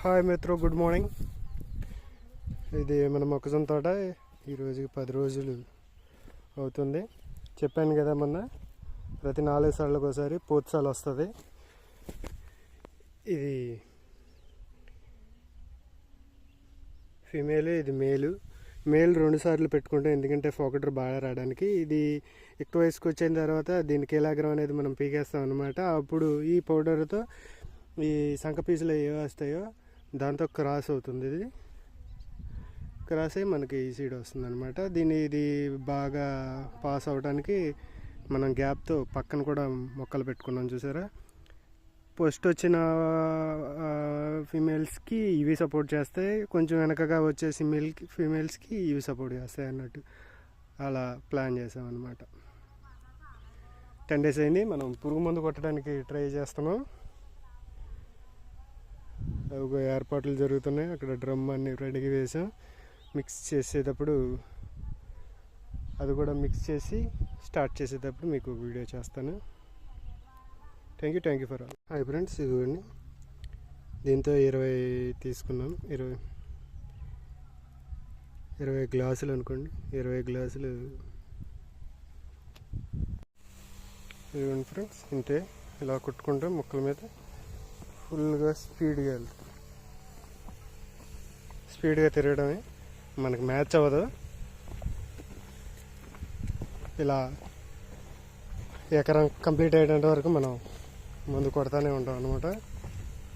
Hi Mitro, good morning. ఇది మన మొక్కజొన్న తోట. ఈరోజుకి 10 రోజులు అవుతుంది. చెప్పాను కదా మొన్న, ప్రతి 4 సార్లకు ఒకసారి పూతసాలు వస్తుంది. ఇది ఫీమేల్, ఇది మేలు. మేల్ 2 సార్లు పెట్టుకుంటాం, ఎందుకంటే ఫోకటర్ బాగా రావడానికి. ఇది ఎక్కువ వయసుకు వచ్చిన తర్వాత దీని కీలాగ్రం అనేది మనం పీకేస్తాం అనమాట. అప్పుడు ఈ పౌడర్తో ఈ సంక పీసులు ఏవో వస్తాయో దాంతో క్రాస్ అవుతుంది. ఇది క్రాస్ అయ్యి మనకి ఈ సీడ్ వస్తుంది అనమాట. ఇది బాగా పాస్ అవడానికి మనం గ్యాప్తో పక్కన కూడా మొక్కలు పెట్టుకున్నాం, చూసారా. ఫస్ట్ వచ్చిన ఫీమేల్స్కి ఇవి సపోర్ట్ చేస్తాయి, కొంచెం వెనకగా వచ్చే ఫీమేల్స్కి ఇవి సపోర్ట్ చేస్తాయి అన్నట్టు అలా ప్లాన్ చేసామన్నమాట. 10 days అయింది. మనం పురుగు మందు కొట్టడానికి ట్రై చేస్తున్నాం. అవి ఏర్పాట్లు జరుగుతున్నాయి. అక్కడ డ్రమ్ అన్ని రెడీగా వేసాం. మిక్స్ చేసేటప్పుడు అది కూడా మిక్స్ చేసి స్టార్ట్ చేసేటప్పుడు మీకు వీడియో చేస్తాను. Thank you for all. Hi friends, ఇదిగోండి. దీంతో 20 తీసుకున్నాం. 20 గ్లాసులు అనుకోండి. 20 గ్లాసులు ఇదిగోండి ఫ్రెండ్స్. ఇంతే, ఇలా కొట్టుకుంటాం మొక్కల మీద. ఫుల్గా స్పీడ్గా తిరగడమే, మనకు మ్యాచ్ అవ్వదు. ఇలా ఎకరం కంప్లీట్ అయ్యేంత వరకు మనం ముందు కొడతానే ఉంటాం అన్నమాట.